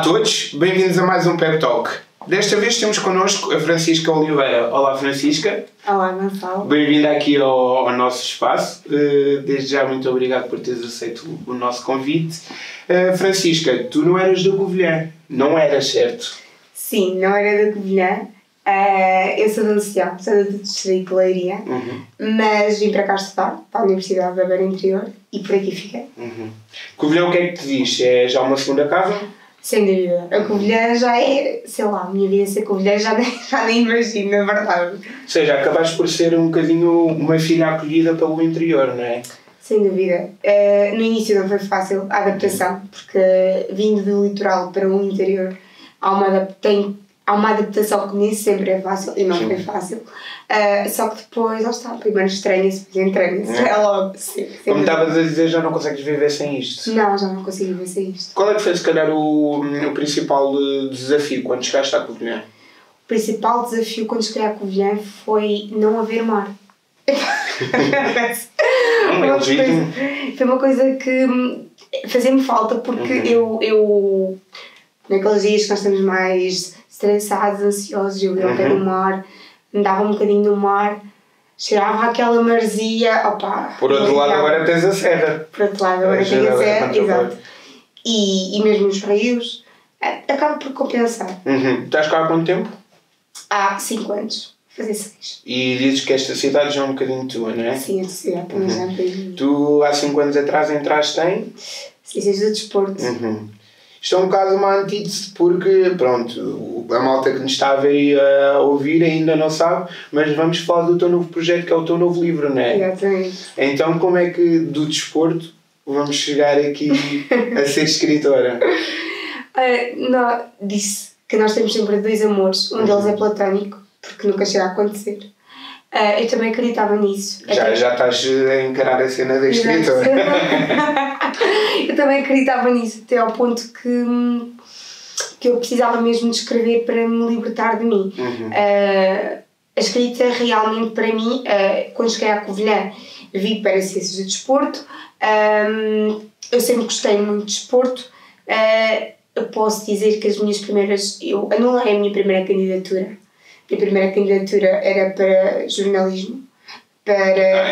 todos, bem-vindos a mais um Pep Talk. Desta vez temos connosco a Francisca Oliveira. Olá, Francisca. Olá, Gonçalo. Bem-vinda aqui ao nosso espaço. Desde já, muito obrigado por teres aceito o nosso convite. Francisca, tu não eras da Covilhã, não eras, certo? Sim, não era da Covilhã. Eu sou de Ancião, sou do Distrito de Leiria, mas vim para cá estudar, para a Universidade da Beira Interior, e por aqui fiquei. Covilhã, o que é que te diz? É já uma segunda casa? Sem dúvida. A Covilhã já é, sei lá, a minha vida ser Covilhã já nem imagino, na verdade. Ou seja, acabaste por ser um bocadinho uma filha acolhida pelo interior, não é? Sem dúvida. No início não foi fácil a adaptação, porque vindo do litoral para o interior há uma adaptação que nem sempre é fácil, e não foi fácil. Só que depois, lá está, primeiro estranha-se, depois entranha-se, é logo. Sim, como estavas a dizer, já não consegues viver sem isto? Não, já não consigo viver sem isto. Qual é que foi, se calhar, o principal desafio quando chegaste à Covilhã? O principal desafio quando cheguei à Covilhã foi não haver mar. Foi uma coisa que fazia-me falta, porque eu naqueles dias que nós estamos mais estressados, ansiosos, eu ia ao pé do mar, andava um bocadinho no mar, cheirava aquela maresia, opa. Por outro lado agora tens a serra. Por outro lado agora tens a serra, exato. E mesmo os rios, acaba por compensar. Estás cá há quanto tempo? Há 5 anos. Fazer 6. E dizes que esta cidade já é um bocadinho tua, não é? Sim, esta cidade também já é um bocadinho. Tu há 5 anos atrás entraste em? Ciências do Desporto. Isto é um bocado uma antítese porque, pronto, a malta que nos está a ver e a ouvir ainda não sabe, mas vamos falar do teu novo projeto, que é o teu novo livro, não é? Exatamente. Então como é que do desporto vamos chegar aqui a ser escritora? Disse que nós temos sempre 2 amores, um deles é platónico, porque nunca chega a acontecer. Eu também acreditava nisso. Já estás a encarar a cena da escritora. Eu também acreditava nisso, até ao ponto que eu precisava mesmo de escrever para me libertar de mim. A escrita realmente para mim, quando cheguei à Covilhã, vi para Ciências do Desporto. Eu sempre gostei muito de desporto. Eu posso dizer que as minhas primeiras... Eu anulei a minha primeira candidatura. A minha primeira candidatura era para jornalismo.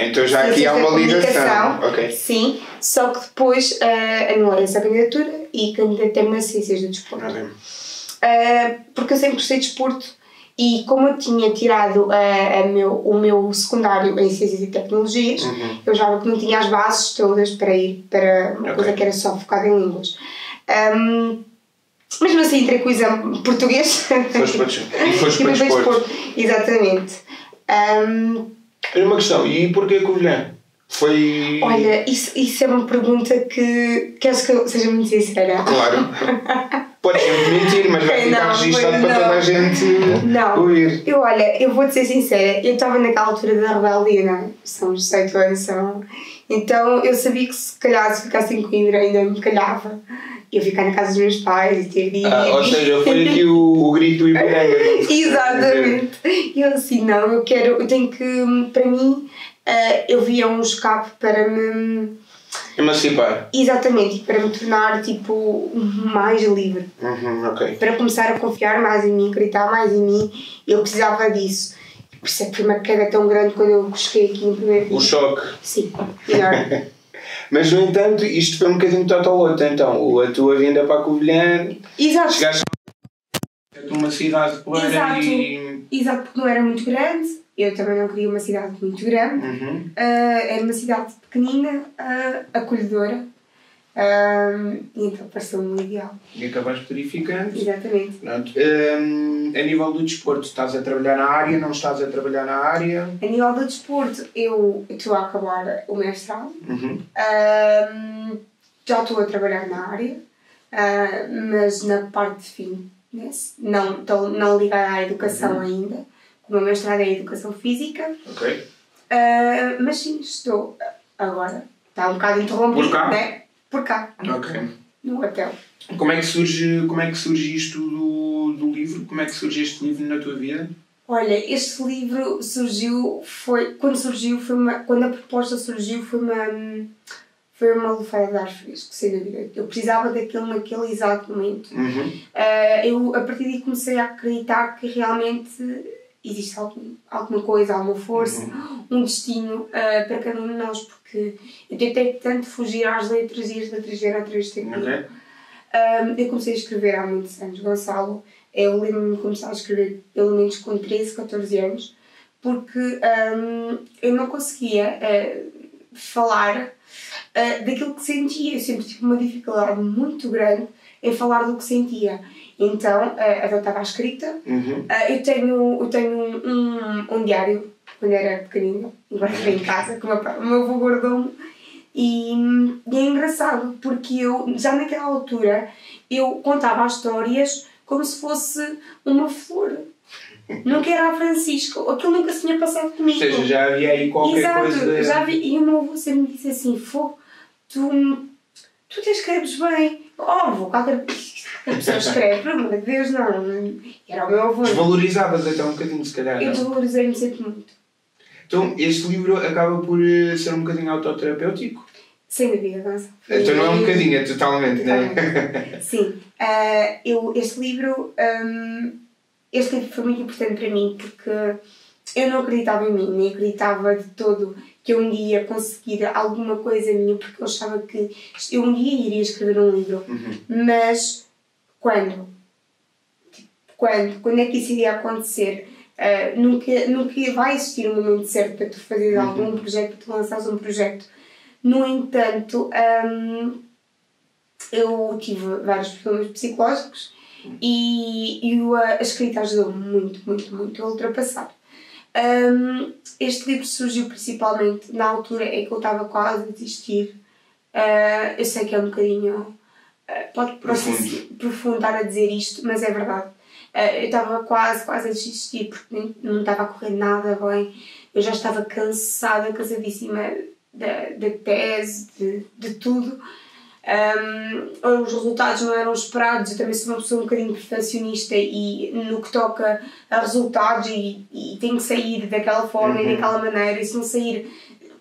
Então já aqui há uma ligação. Okay. Sim, só que depois anulei essa candidatura e candidatei-me a Ciências do Desporto. Porque eu sempre gostei de desporto e como eu tinha tirado o meu secundário em Ciências e Tecnologias, eu já não tinha as bases todas para ir para uma coisa que era só focada em línguas. Mesmo assim entrei com o exame português e foste para desporto. Exatamente. Uma questão, e porquê Covilhã? Foi... Olha, isso é uma pergunta que queres que eu seja muito sincera? Claro. Podes sempre mentir, mas vai ficar registado para toda a gente ouvir. Eu vou-te ser sincera, eu estava naquela altura da rebeldia, não é? São os 18 anos, então eu sabia que se calhar se ficasse em Coimbra ainda me calhava. Eu ficar na casa dos meus pais e ter de ir. Ou seja, foi aqui o grito e Iberanga. Exatamente. E eu assim, não, eu tenho que, para mim, eu via um escape para me... emancipar. Exatamente, e para me tornar, tipo, mais livre. Para começar a confiar mais em mim, acreditar mais em mim, eu precisava disso. Por isso é que foi uma queda tão grande quando eu cheguei aqui no primeiro dia. O choque. Sim, enorme. Mas, no entanto, isto foi um bocadinho total então, a tua vinda para a Covilhã. Exato. Chegaste a uma cidade poeira Exato, porque não era muito grande. Eu também não queria uma cidade muito grande. Era uma cidade pequenina, acolhedora. E então pareceu-me ideal. E acabaste por ir ficando. Exatamente. Pronto. A nível do desporto, estás a trabalhar na área, não estás a trabalhar na área? A nível do desporto, eu estou a acabar o mestrado. Já estou a trabalhar na área, mas na parte de fitness, não ligada à educação ainda. O meu mestrado é em Educação Física. Mas sim, estou agora. Está um bocado interrompido, não é? Por cá. No hotel. Como é que surge isto do livro? Como é que surge este livro na tua vida? Olha, este livro surgiu, quando a proposta surgiu, foi foi uma lufada de ar fresco, sem dúvida. Eu precisava daquilo naquele exato momento. Eu, a partir daí, comecei a acreditar que realmente existe alguma coisa, alguma força, um destino para cada um de nós, porque eu tentei tanto fugir às letras e as letras vieram outra vez ter comigo. Eu comecei a escrever há muitos anos, Gonçalo. Eu lembro-me de começar a escrever pelo menos com 13, 14 anos, porque eu não conseguia falar daquilo que sentia. Eu sempre tive uma dificuldade muito grande em falar do que sentia. Então, eu estava à escrita. Eu tenho um diário, quando era pequenina, agora em casa, que o meu avô guardou-me. E é engraçado, porque eu, já naquela altura, eu contava as histórias como se fosse uma flor. Nunca era a Francisco, aquilo nunca se tinha passado comigo. Ou seja, já havia aí qualquer coisa. Exato, já vi. E o meu avô sempre me disse assim: Fogo, tu te escreves bem. Óbvio, qualquer pessoa escreve, pelo amor de Deus, não. Era o meu avô. Desvalorizavas até um bocadinho, se calhar. Eu desvalorizei-me sempre muito. Então, este livro acaba por ser um bocadinho autoterapêutico? Sem dúvida, Gonçalo. Então não é um bocadinho, é totalmente, não é? Sim. Este livro foi muito importante para mim, porque eu não acreditava em mim, nem acreditava de todo que eu um dia ia conseguir alguma coisa minha, porque eu achava que eu um dia iria escrever um livro. Mas quando é que isso iria acontecer? Nunca vai existir um momento certo para tu fazeres algum projeto, para tu lançares um projeto. No entanto, eu tive vários problemas psicológicos e a escrita ajudou-me muito a ultrapassar. Este livro surgiu principalmente na altura em que eu estava quase a desistir. Eu sei que é um bocadinho... pode profundo estar a dizer isto, mas é verdade. Eu estava quase a desistir porque não estava a correr nada bem. Eu já estava cansadíssima da tese, de tudo. Os resultados não eram esperados. Eu também sou uma pessoa um bocadinho perfeccionista e no que toca a resultados e tenho que sair daquela forma e daquela maneira, e se não sair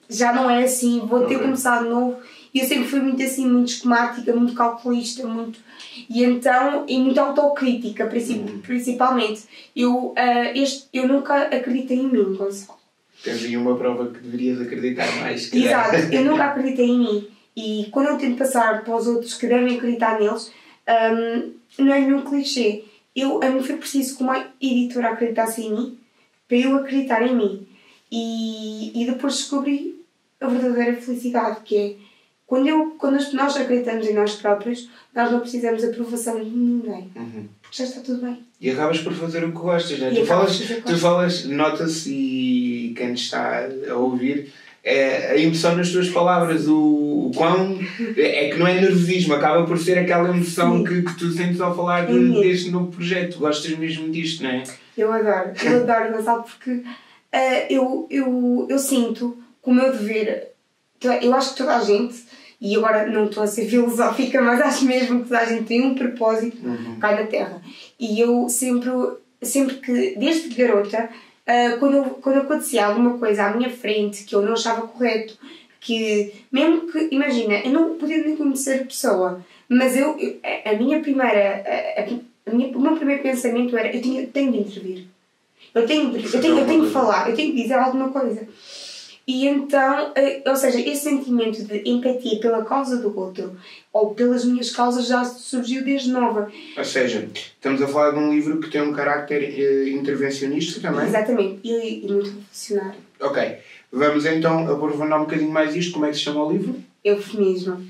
já não é assim, vou ter que começar de novo. E eu sempre fui muito assim, muito esquemática, muito calculista, e muito autocrítica, principalmente. Eu nunca acreditei em mim, Gonçalo. Tens aí uma prova que deverias acreditar mais. Exato, eu nunca acreditei em mim. E quando eu tento passar para os outros que devem acreditar neles, não é nenhum clichê. A mim foi preciso que uma editora acreditasse em mim para eu acreditar em mim. E depois descobri a verdadeira felicidade, que é quando nós acreditamos em nós próprios, nós não precisamos de aprovação de ninguém. Porque já está tudo bem. E acabas por fazer o que gostas, não é? Tu falas, nota-se, e quem te está a ouvir, a emoção nas tuas palavras, o quão... É que não é nervosismo, acaba por ser aquela emoção que tu sentes ao falar deste novo projeto. Gostas mesmo disto, não é? Eu adoro, Gonçalo, porque eu sinto que o meu dever... Eu acho que toda a gente, e agora não estou a ser filosófica, mas acho mesmo que toda a gente tem um propósito cá na Terra. E eu sempre que, desde garota, quando acontecia alguma coisa à minha frente que eu não achava correto, que mesmo que, imagina, eu não podia nem conhecer a pessoa, mas o meu primeiro pensamento era: eu tenho de intervir, eu tenho de falar, eu tenho de dizer alguma coisa. E então, ou seja, esse sentimento de empatia pela causa do outro ou pelas minhas causas já surgiu desde nova. Ou seja, estamos a falar de um livro que tem um carácter intervencionista também? Exatamente, e muito revolucionário. Ok, vamos então aprofundar um bocadinho mais isto. Como é que se chama o livro? Eufemismo.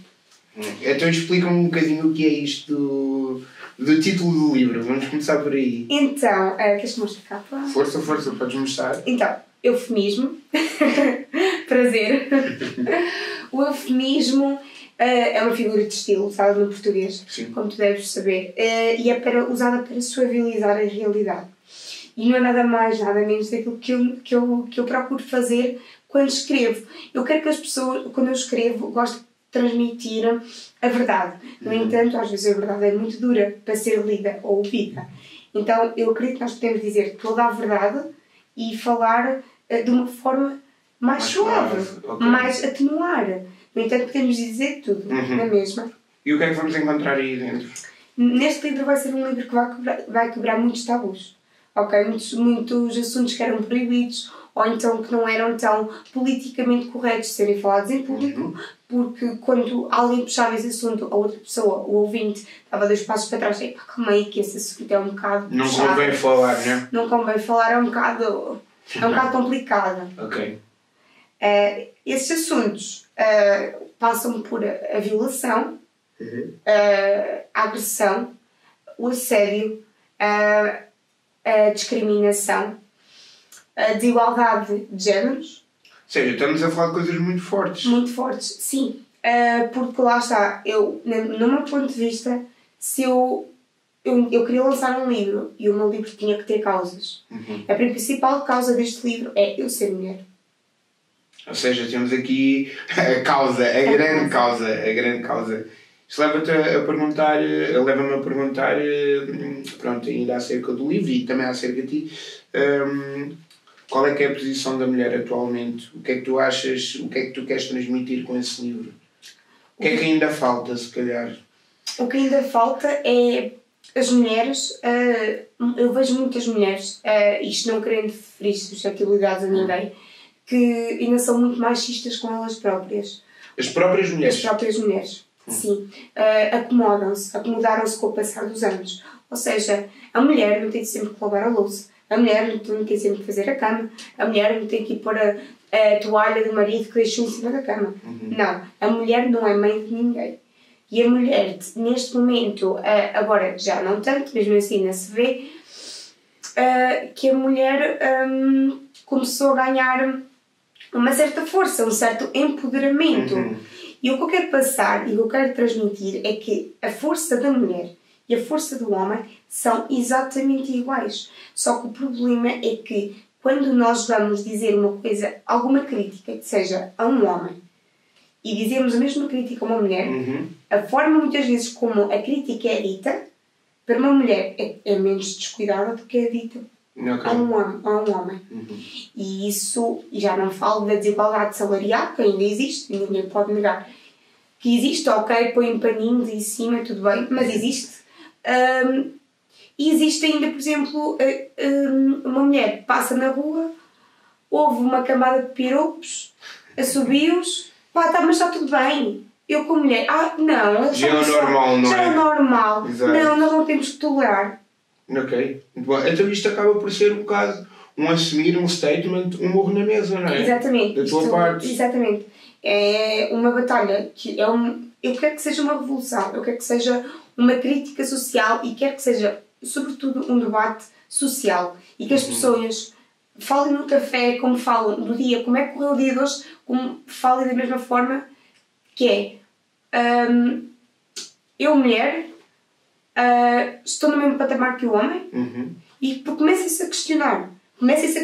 Então explica-me um bocadinho o que é isto do título do livro. Vamos começar por aí. Então, queres que mostre a capa? Força, podes mostrar. Então, eufemismo. Prazer. O eufemismo é uma figura de estilo, sabe, no português, sim, como tu deves saber, e é usada para suavizar a realidade. E não é nada mais, nada menos daquilo que eu procuro fazer quando escrevo. Eu quero que as pessoas, quando eu escrevo, gosto de transmitir a verdade. No entanto, às vezes a verdade é muito dura para ser lida ou ouvida. Então, eu acredito que nós podemos dizer toda a verdade e falar de uma forma mais suave, okay, mais atenuar. No entanto, podemos dizer tudo, na mesma. E o que é que vamos encontrar aí dentro? Neste livro vai ser um livro que vai quebrar muitos tabus. Ok? Muitos assuntos que eram proibidos ou então que não eram tão politicamente corretos de serem falados em público, porque quando alguém puxava esse assunto, a outra pessoa, o ouvinte, dava 2 passos para trás e calma aí que esse assunto é um bocado não puxado. convém falar, né? Não convém falar, é um bocado complicado. Ok. Esses assuntos passam por a violação, a agressão, o assédio, a discriminação, a desigualdade de géneros. Ou seja, estamos a falar de coisas muito fortes. Muito fortes, sim. Porque lá está, no meu ponto de vista, se eu queria lançar um livro e o meu livro tinha que ter causas. A principal causa deste livro é eu ser mulher. Ou seja, temos aqui a causa, a grande causa. Isto leva-me a perguntar, pronto, ainda acerca do livro e também acerca de ti, qual é que é a posição da mulher atualmente? O que é que tu achas, o que é que tu queres transmitir com esse livro? O que é que ainda falta, se calhar? O que ainda falta é as mulheres, eu vejo muitas mulheres, isto não querendo ferir suscetibilidades a ninguém, que ainda são muito machistas com elas próprias. As próprias mulheres? As próprias mulheres, sim. Acomodaram-se com o passar dos anos. Ou seja, a mulher não tem sempre que lavar a louça, a mulher não tem sempre que fazer a cama, a mulher não tem que ir pôr a toalha do marido que deixou em cima da cama. Não, a mulher não é mãe de ninguém. E a mulher, neste momento, agora já não tanto, mesmo assim ainda se vê, que a mulher começou a ganhar uma certa força, um certo empoderamento. E o que eu quero passar e o que eu quero transmitir é que a força da mulher e a força do homem são exatamente iguais. Só que o problema é que quando nós vamos dizer uma coisa, alguma crítica que seja a um homem, e dizemos a mesma crítica a uma mulher, a forma muitas vezes como a crítica é dita, para uma mulher é menos descuidada do que é dita a um homem. E isso, já não falo da desigualdade salarial, que ainda existe, ninguém pode negar que existe, ok, põem paninhos em cima, tudo bem, mas existe. E existe ainda, por exemplo, uma mulher que passa na rua, houve uma camada de piropos, assobios, mas está tudo bem. Eu como mulher, não, já é normal, não é? Já é normal. Exato. Não, nós não temos que tolerar. Ok, muito bom. Então isto acaba por ser um bocado um assumir, um statement, um morro na mesa, não é? Exatamente. Da tua parte. Exatamente. É uma batalha que eu quero que seja uma revolução, eu quero que seja uma crítica social e quero que seja, sobretudo, um debate social. E que as pessoas falem no café como falam no dia, como é que correu o dia de hoje, como falem da mesma forma que é eu, mulher, estou no mesmo patamar que o homem e comecem-se a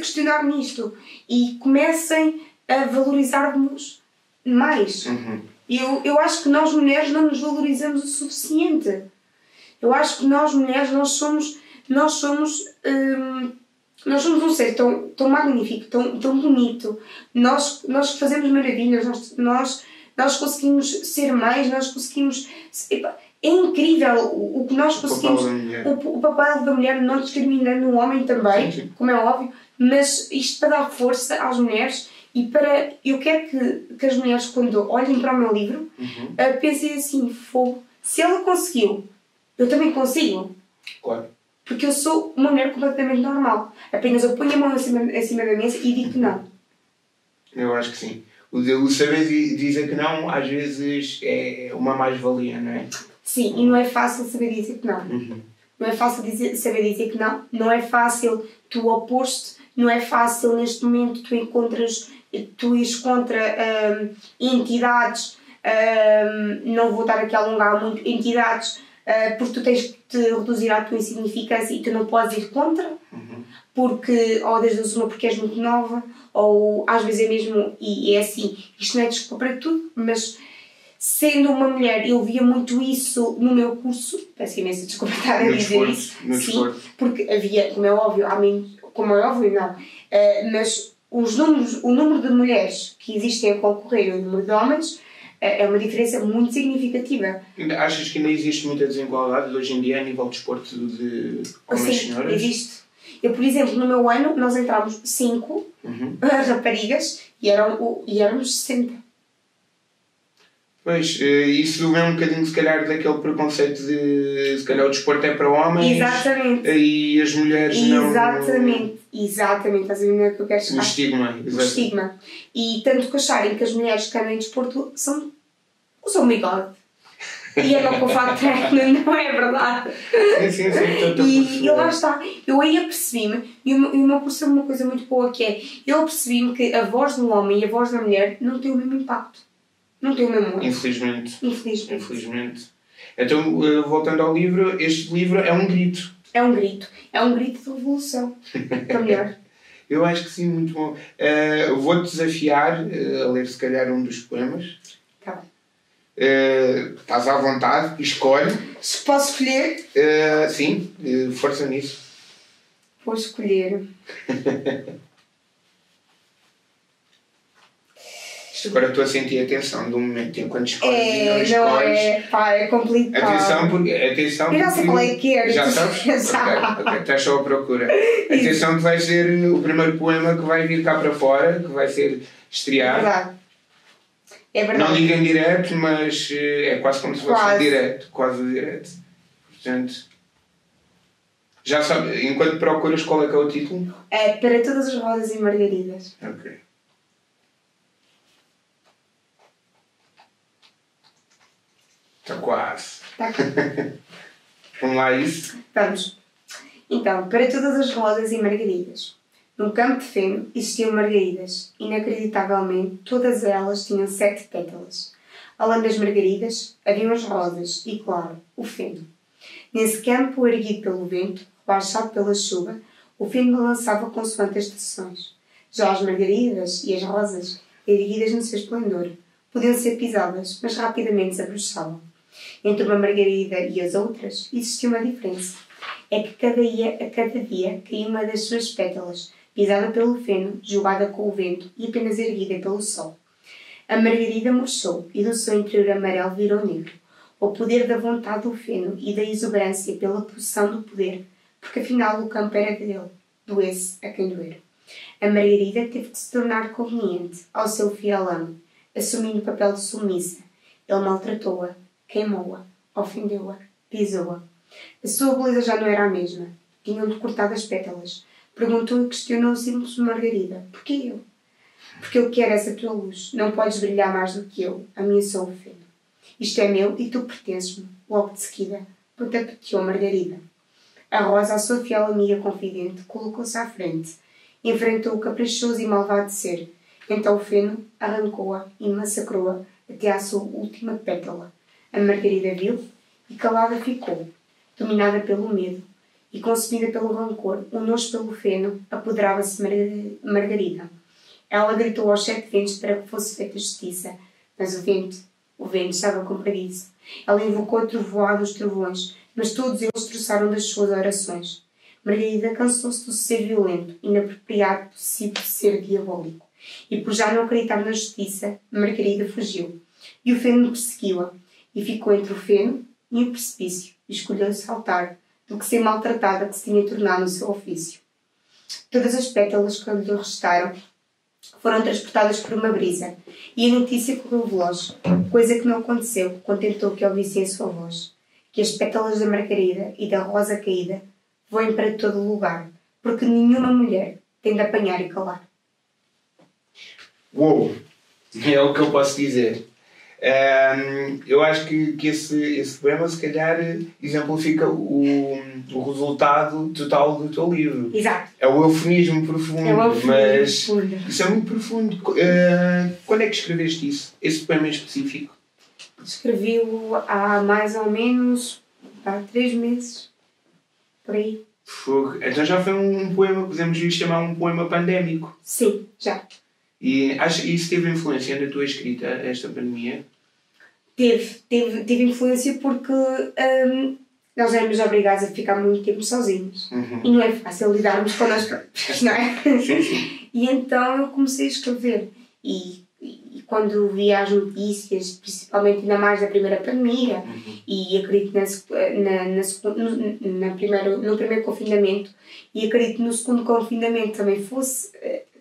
questionar nisto e comecem a valorizar-nos mais. Eu acho que nós mulheres não nos valorizamos o suficiente. Eu acho que nós mulheres nós somos um ser tão magnífico, tão bonito. Nós fazemos maravilhas, nós conseguimos ser mais, nós conseguimos... É incrível o que nós conseguimos... O papel da mulher, não discriminando o homem também, como é óbvio, mas isto para dar força às mulheres e para... Eu quero que as mulheres, quando olhem para o meu livro, pensem assim, se ela conseguiu, eu também consigo. Claro. Porque eu sou uma mulher completamente normal. Apenas eu ponho a mão acima da mesa e digo que não. Eu acho que sim. O saber dizer que não, às vezes, é uma mais-valia, não é? Sim, e não é fácil saber dizer que não. Não é fácil saber dizer que não. Não é fácil tu oposto. Não é fácil neste momento tu ires contra entidades, não vou estar aqui a alongar muito, entidades, porque tu tens que te reduzir à tua insignificância e tu não podes ir contra, porque, ou das duas uma, porque és muito nova, ou às vezes é mesmo, e é assim, isto não é desculpa para tudo, mas sendo uma mulher, eu via muito isso no meu curso, peço imensa desculpa estar a dizer isso, sim, porque havia, como é óbvio não, mas o número de mulheres que existem a concorrer e o número de homens É uma diferença muito significativa. Achas que ainda existe muita desigualdade hoje em dia a nível de desporto de homens e senhoras? Existe. Eu, por exemplo, no meu ano, nós entramos 5 raparigas e éramos 60. Pois, isso vem um bocadinho, se calhar, daquele preconceito de, se calhar, o desporto é para homens. Exatamente. E as mulheres não... Exatamente. Estás a ver onde é que eu quero chegar? O estigma. O estigma. E tanto que acharem que as mulheres que andam em desporto usam bigode. E é com o facto não é verdade. Sim. E lá está. Eu aí apercebi-me, e o meu curso é uma coisa muito boa, que é, eu apercebi-me que a voz do homem e a voz da mulher não têm o mesmo impacto. Não tem o mesmo. Infelizmente. Então, voltando ao livro, este livro é um grito. É um grito de revolução. Para melhor. Eu acho que sim, muito bom. Vou-te desafiar a ler, se calhar, um dos poemas. Tá bem. Estás à vontade, escolhe. Se posso escolher? Sim, força nisso. Vou escolher. Agora estou a sentir a tensão de um momento enquanto escolhes. É complicado. Atenção, porque. Eu já sei qual é que é. Já sabes? Ok, estás só à procura. Atenção, que vai ser o primeiro poema que vai vir cá para fora, que vai ser estreado. É verdade. Não digo em direto, mas é quase como se fosse direto. Quase direto. Portanto. Já sabes, enquanto procuras, qual é que é o título? É Para Todas as Rosas e Margaridas. Ok. Está quase. Vamos lá, isso? Vamos. Então, para todas as rosas e margaridas. Num campo de feno existiam margaridas. Inacreditavelmente, todas elas tinham 7 pétalas. Além das margaridas, haviam as rosas e, claro, o feno. Nesse campo, erguido pelo vento, rebaixado pela chuva, o feno balançava consoante as estações. Já as margaridas e as rosas, erguidas no seu esplendor, podiam ser pisadas, mas rapidamente se abrochavam. Entre uma margarida e as outras, existia uma diferença. É que a cada dia caía uma das suas pétalas, pisada pelo feno, jogada com o vento e apenas erguida pelo sol. A margarida murchou e do seu interior amarelo virou negro. O poder da vontade do feno e da exuberância pela possessão do poder, porque afinal o campo era dele, doesse a quem doer. A margarida teve que se tornar conveniente ao seu fiel amo, assumindo o papel de submissa. Ele maltratou-a, queimou-a, ofendeu-a, pisou-a. A sua beleza já não era a mesma. Tinham-lhe cortado as pétalas. Perguntou e questionou o simples Margarida. Porquê eu? Porque eu quero essa tua luz. Não podes brilhar mais do que eu. Ameaçou o feno. Isto é meu e tu pertences-me. Logo de seguida, potapeteou Margarida. A Rosa, a sua fiel amiga confidente, colocou-se à frente. Enfrentou o caprichoso e malvado ser. Então o feno arrancou-a e massacrou-a até à sua última pétala. A Margarida viu e calada ficou, dominada pelo medo e consumida pelo rancor. O nojo pelo feno apoderava-se de Margarida. Ela gritou aos 7 ventos para que fosse feita justiça, mas o vento estava com preguiça. Ela invocou a trovoada dos trovões, mas todos eles troçaram das suas orações. Margarida cansou-se do ser violento, inapropriado possível de ser diabólico. E por já não acreditar na justiça, Margarida fugiu. E o feno perseguiu-a. E ficou entre o feno e o precipício, e escolheu saltar, do que ser maltratada que se tinha tornado no seu ofício. Todas as pétalas que lhe restaram foram transportadas por uma brisa, e a notícia correu veloz, coisa que não aconteceu, contentou que ouvissem a sua voz, que as pétalas da margarida e da rosa caída voem para todo o lugar, porque nenhuma mulher tem de apanhar e calar. Uou! É o que eu posso dizer. Eu acho que esse poema, se calhar, exemplifica o resultado total do teu livro. Exato. É o eufemismo profundo. Mas isso é muito profundo. Quando é que escreveste isso? Esse poema em específico? Escrevi-o há mais ou menos 3 meses. Por aí. Então já foi um poema, podemos lhe chamar um poema pandémico. Sim, já. E isso teve influência na tua escrita, esta pandemia? Teve influência porque nós éramos obrigados a ficar muito tempo sozinhos. Uhum. E não é fácil lidarmos connosco próprios, não é? Sim. E então eu comecei a escrever. E quando via as notícias, principalmente ainda mais da primeira pandemia, e acredito no primeiro confinamento, e acredito que no segundo confinamento também fosse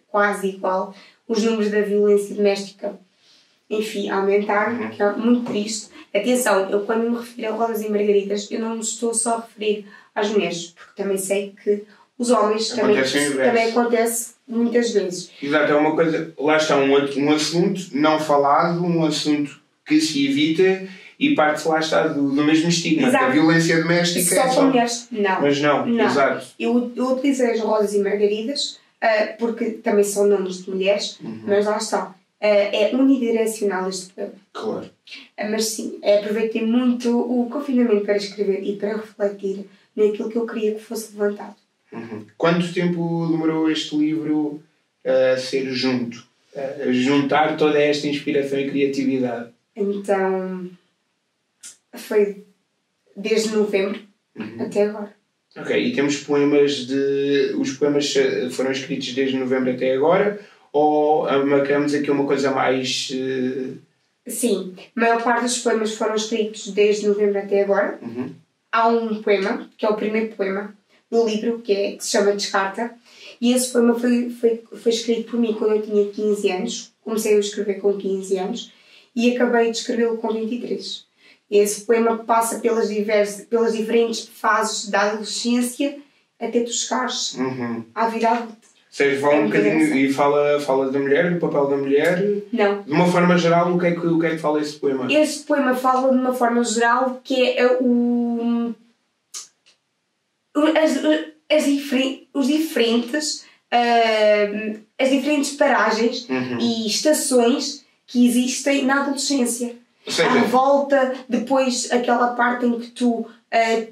quase igual, os números da violência doméstica, enfim, aumentaram, que é muito triste. Atenção, eu quando me refiro a Rosas e Margaridas, eu não me estou só a referir às mulheres, porque também sei que os homens também acontece muitas vezes. Exato, é uma coisa, lá está um assunto não falado, um assunto que se evita e parte lá está do mesmo estigma. Exato. A violência doméstica só com mulheres. Não. Mas não, exato. Eu utilizei as Rosas e Margaridas porque também são nomes de mulheres, mas lá está. É unidirecional este poema. Claro. Mas sim, aproveitei muito o confinamento para escrever e para refletir naquilo que eu queria que fosse levantado. Quanto tempo demorou este livro a ser junto? A juntar toda esta inspiração e criatividade? Então, foi desde novembro até agora. Ok, e temos poemas os poemas foram escritos desde novembro até agora? Ou marcamos aqui uma coisa mais... Sim, a maior parte dos poemas foram escritos desde novembro até agora. Há um poema, que é o primeiro poema do livro, que se chama Descarta, e esse poema foi escrito por mim quando eu tinha 15 anos. Comecei a escrever com 15 anos e acabei de escrevê-lo com 23. Esse poema passa pelas diferentes fases da adolescência até tu chegares à vida adulta. Ou seja, fala um bocadinho e fala da mulher, do papel da mulher. Não. De uma forma geral, o que é que fala esse poema? Este poema fala de uma forma geral que é as diferentes paragens e estações que existem na adolescência. À revolta, depois aquela parte em que tu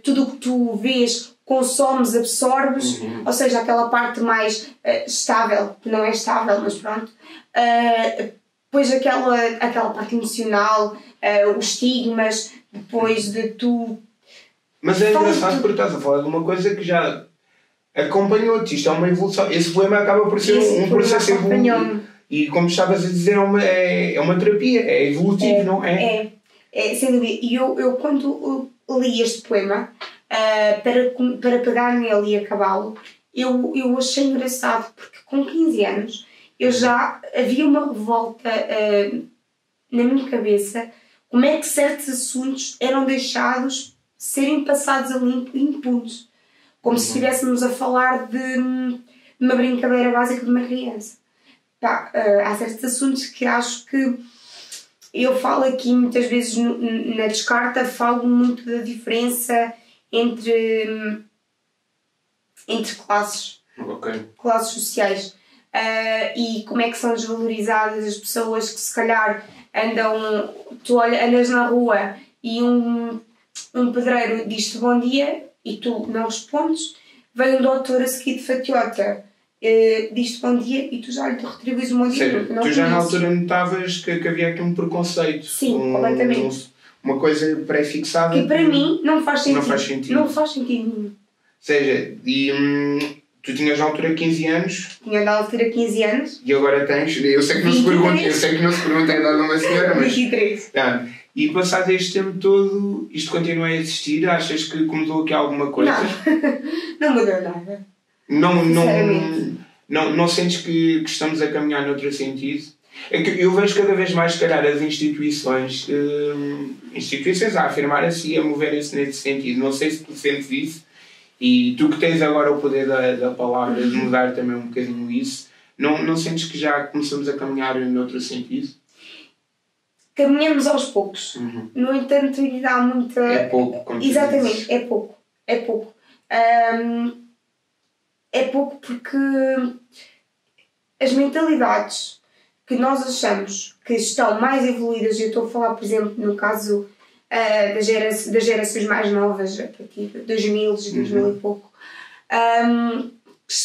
tudo o que tu vês consomes, absorves, ou seja, aquela parte mais estável, que não é estável, mas pronto. Depois aquela parte emocional, os estigmas, depois de tu... Mas é engraçado porque estás a falar de uma coisa que já acompanhou-te. Isto é uma evolução. Esse poema acaba por ser um processo evolutivo. E como estavas a dizer, é uma terapia, é evolutivo, não é? É, sem dúvida. E eu quando li este poema, para pegar nele e acabá-lo, eu achei engraçado, porque com 15 anos eu já havia uma revolta na minha cabeça, como é que certos assuntos eram deixados serem passados a limpo e impunes, como se estivéssemos a falar de uma brincadeira básica de uma criança. Há certos assuntos que acho que eu falo aqui muitas vezes na Descarta, falo muito da diferença entre classes, classes sociais, e como é que são desvalorizadas as pessoas que se calhar andas na rua e um pedreiro diz-te bom dia e tu não respondes, vem um doutor a seguir de fatiota, diz-te bom dia e tu já lhe retribuis o bom dia. Ou seja, tu já na altura notavas que havia aqui um preconceito. Sim, completamente. Uma coisa pré-fixada. Que para mim não faz sentido. Não faz sentido nenhum. Ou seja, tu tinhas na altura 15 anos. Tinha na altura 15 anos. E agora tens. Eu sei que não se pergunta a idade de uma senhora, mas. 23. E passado este tempo todo, isto continua a existir? Achas que mudou aqui alguma coisa? Não mudou nada. Não sentes que estamos a caminhar noutro sentido? É que eu vejo cada vez mais, se calhar, as instituições a afirmar assim, a moverem-se nesse sentido. Não sei se tu sentes isso, e tu que tens agora o poder da palavra de mudar também um bocadinho isso, não sentes que já começamos a caminhar noutro sentido? Caminhamos aos poucos. No entanto, ainda há muita... É pouco. Exatamente, é pouco. É pouco. É pouco porque as mentalidades que nós achamos que estão mais evoluídas, eu estou a falar, por exemplo, no caso das gerações mais novas, a partir de 2000 e pouco,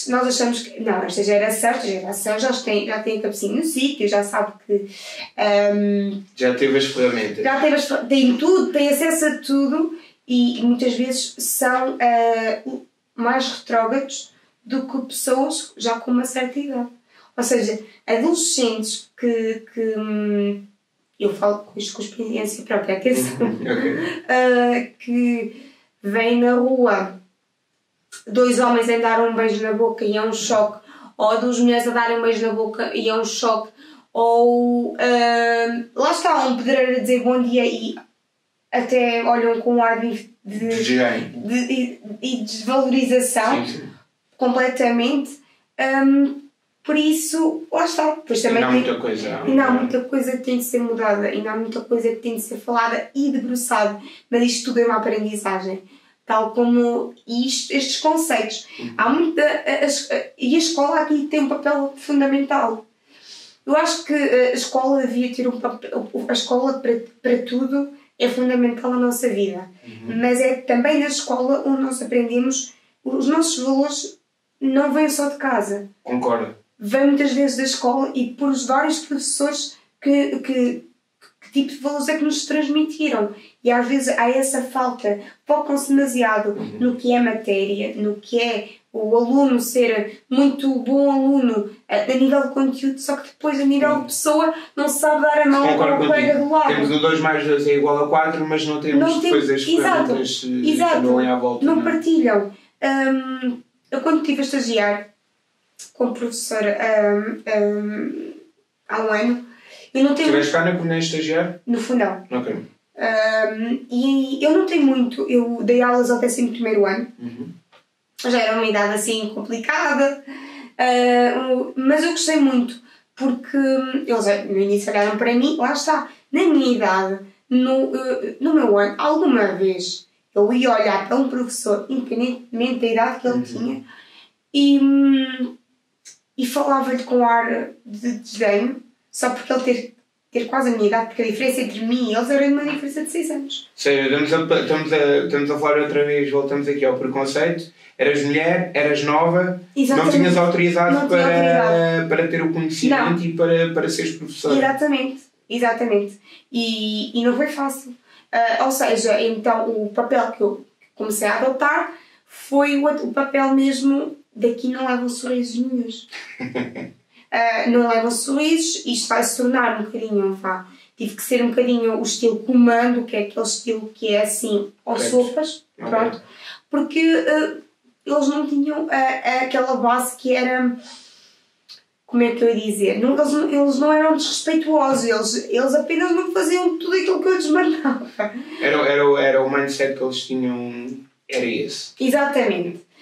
nós achamos que não, esta geração já tem a cabecinha no sítio, já sabe que já teve as ferramentas, tem tudo, tem acesso a tudo, e muitas vezes são mais retrógrados do que pessoas já com uma certa idade. Ou seja, adolescentes que eu falo com isto com experiência própria, atenção, que vêm na rua 2 homens a dar um beijo na boca e é um choque, ou 2 mulheres a darem um beijo na boca e é um choque, ou lá está um pedreiro a dizer bom dia e até olham com um ar de desvalorização. Sim. Completamente. Por isso, lá está. Pois também ainda há muita coisa que tem de ser mudada, ainda há muita coisa que tem de ser falada e debruçada, mas isto tudo é uma aprendizagem. Tal como estes conceitos. Há muita. E a escola aqui tem um papel fundamental. Eu acho que a escola devia ter um papel. A escola para tudo é fundamental na nossa vida. Mas é também na escola onde nós aprendemos os nossos valores. Não vêm só de casa. Concordo. Vêm muitas vezes da escola e por os vários professores que tipo de valores é que nos transmitiram. E às vezes há essa falta. Focam-se demasiado no que é matéria, no que é o aluno ser muito bom aluno a nível de conteúdo, só que depois a nível de pessoa não sabe dar a mão ao colega do lado. Temos o 2 mais 2 é igual a 4, mas não temos depois as ferramentas que andam à volta. Não partilham. Eu quando estive a estagiar como professora há um ano, eu não tenho... Estiveste cá na estagiar? No Fundão. Ok. E eu não tenho muito, eu dei aulas ao 11º ano, já era uma idade assim complicada, mas eu gostei muito, porque eles no início olharam para mim, lá está, na minha idade, no meu ano, alguma vez eu ia olhar para um professor, independentemente da idade que ele tinha, e falava-lhe com ar de desdenho, só porque ele ter quase a minha idade, porque a diferença entre mim e eles era uma diferença de 6 anos. Ou seja, estamos a falar outra vez, voltamos aqui ao preconceito. Eras mulher, eras nova, não tinhas autoridade para ter o conhecimento e para seres professora. Exatamente. E não foi fácil. Ou seja, então o papel que eu comecei a adotar foi o papel mesmo daqui não levam sorrisos nenhuns. Não levam sorrisos, isto vai se tornar um bocadinho, tive que ser um bocadinho o estilo comando, que é aquele estilo que é assim, aos sopas, pronto, porque eles não tinham aquela base que era, como é que eu ia dizer, eles não eram desrespeituosos, eles apenas não faziam tudo aquilo que eu lhes mandava. Era o mindset que eles tinham, era esse. Exatamente.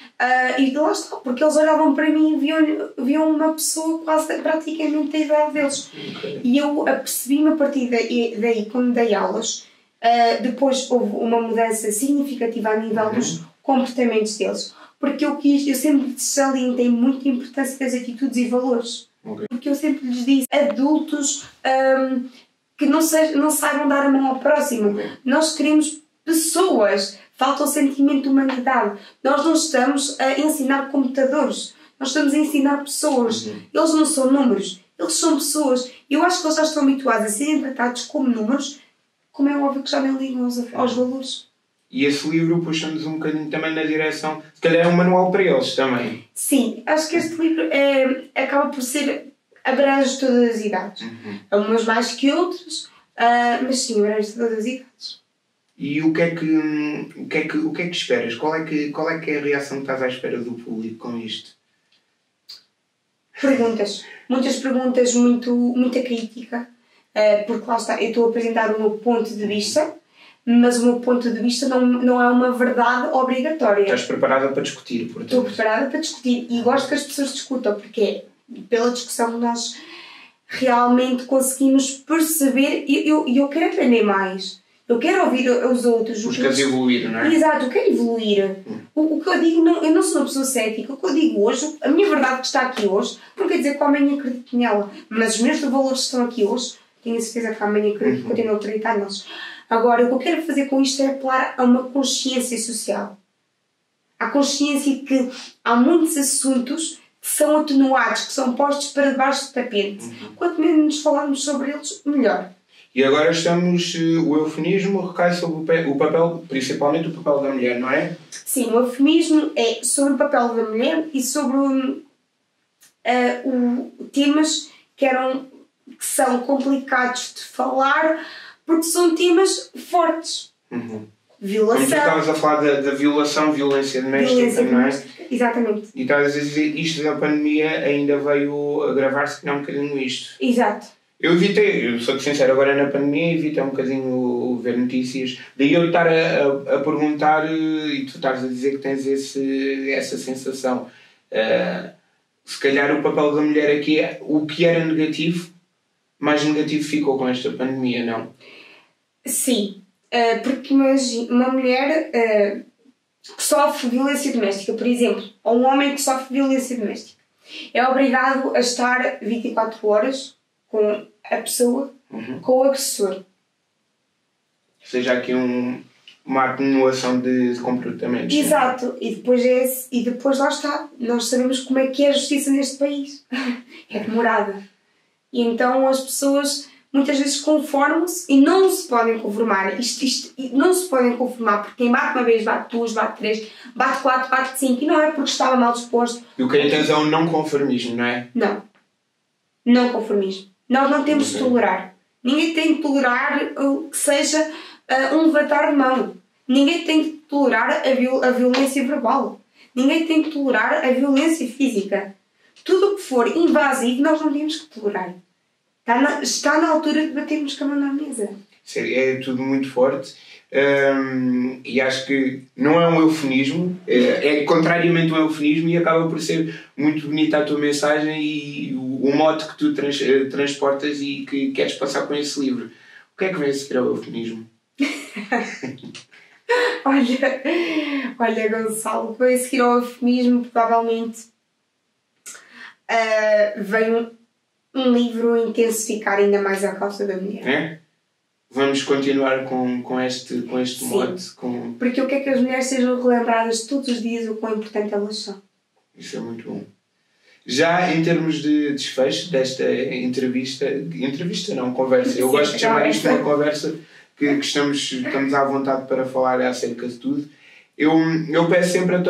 E lá está, porque eles olhavam para mim e viam uma pessoa quase praticamente da idade deles. E eu apercebi-me a partir daí, quando dei aulas, depois houve uma mudança significativa a nível dos comportamentos deles. Porque eu sempre salientei muito a importância das atitudes e valores. Porque eu sempre lhes disse, adultos que não saibam dar a mão ao próximo. Nós queremos pessoas. Falta o sentimento de humanidade. Nós não estamos a ensinar computadores. Nós estamos a ensinar pessoas. Eles não são números. Eles são pessoas. Eu acho que eles já estão habituados a serem tratados como números, como é óbvio que já nem ligam aos valores. E esse livro puxa-nos um bocadinho também na direção... Se calhar é um manual para eles também. Sim. Acho que este livro acaba por ser... abrange todas as idades. Umas mais que outras. Mas sim, abrange todas as idades. E o que é que esperas? Qual é que é a reação que estás à espera do público com isto? Perguntas. Muitas perguntas, muita crítica. Porque lá está, eu estou a apresentar o meu ponto de vista, mas o meu ponto de vista não é uma verdade obrigatória. Estás preparada para discutir, portanto. Estou preparada para discutir e gosto que as pessoas discutam, porque é pela discussão que nós realmente conseguimos perceber e eu quero aprender mais. Eu quero ouvir os outros. Buscas evoluir, não é? Exato, eu quero evoluir. O que eu digo, eu não sou uma pessoa cética. O que eu digo hoje, a minha verdade que está aqui hoje, não quer dizer que amanhã acredito nela. Mas os meus valores que estão aqui hoje, tenho a certeza que amanhã continuo a acreditar neles. Agora, o que eu quero fazer com isto é apelar a uma consciência social. A consciência de que há muitos assuntos que são atenuados, que são postos para debaixo do tapete. Quanto menos falarmos sobre eles, melhor. E agora o eufemismo recai sobre o papel, principalmente o papel da mulher, não é? Sim, o eufemismo é sobre o papel da mulher e sobre temas que são complicados de falar porque são temas fortes. Violação. Como tu estavas a falar da violação, violência doméstica, não é? Exatamente. E estavas a dizer isto da pandemia ainda veio agravar-se um bocadinho isto. Exato. Eu sou-te sincero, agora na pandemia evitei um bocadinho ver notícias. Daí eu estar a perguntar e tu estás a dizer que tens essa sensação. Se calhar o papel da mulher aqui é o que era negativo, mais negativo ficou com esta pandemia, não? Sim, porque imagina uma mulher que sofre violência doméstica, por exemplo, ou um homem que sofre violência doméstica, é obrigado a estar 24 horas com a pessoa, com o agressor. Seja aqui uma atenuação de comportamentos. Exato, e depois lá está. Nós sabemos como é que é a justiça neste país. É demorada. E então as pessoas muitas vezes conformam-se e não se podem conformar. Não se podem conformar porque quem bate uma vez, bate duas, bate três, bate quatro, bate cinco, e não é porque estava mal disposto. E o que aí tens é um não conformismo, não é? Não. Não conformismo. Nós não temos de tolerar. Ninguém tem de tolerar que seja um levantar de mão. Ninguém tem de tolerar a violência verbal. Ninguém tem de tolerar a violência física. Tudo o que for invasivo nós não temos que tolerar. Está na altura de batermos com a mão na mesa. É tudo muito forte. E acho que não é um eufemismo, é contrariamente um eufemismo, e acaba por ser muito bonita a tua mensagem e o mote que tu transportas e que queres passar com esse livro. O que é que vem a seguir ao eufemismo? Olha, Gonçalo, vem a seguir ao eufemismo, provavelmente vem um livro intensificar ainda mais a causa da mulher. É? Vamos continuar com este mote. Porque eu quero que as mulheres sejam relembradas todos os dias o quão importante elas são. Isso é muito bom. Já em termos de desfecho desta conversa. Eu gosto de chamar isto de uma conversa que estamos à vontade para falar acerca de tudo. Eu peço sempre a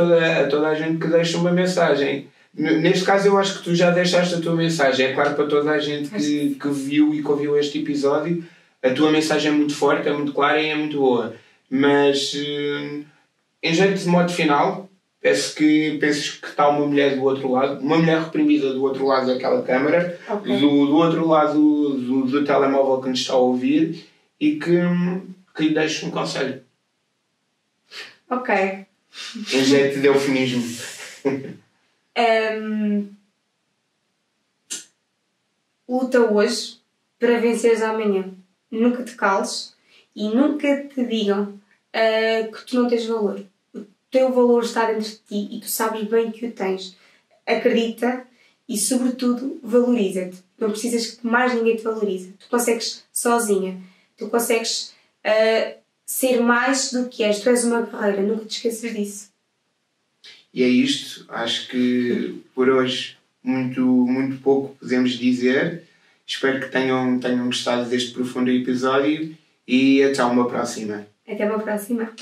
toda a gente que deixe uma mensagem. Neste caso eu acho que tu já deixaste a tua mensagem. É claro, para toda a gente que viu e que ouviu este episódio, a tua mensagem é muito forte, é muito clara e é muito boa. Mas, em jeito de modo final, penses que está uma mulher do outro lado, uma mulher reprimida do outro lado daquela câmara, okay, do outro lado do telemóvel que nos está a ouvir, e que lhe deixe um conselho. Ok. Em jeito de eufemismo. Luta hoje para venceres amanhã. Nunca te cales e nunca te digam que tu não tens valor. O teu valor está dentro de ti e tu sabes bem que o tens. Acredita e, sobretudo, valoriza-te. Não precisas que mais ninguém te valorize. Tu consegues sozinha. Tu consegues ser mais do que és. Tu és uma guerreira. Nunca te esqueças disso. E é isto. Acho que por hoje muito pouco podemos dizer. Espero que tenham gostado deste profundo episódio e até uma próxima. Até uma próxima.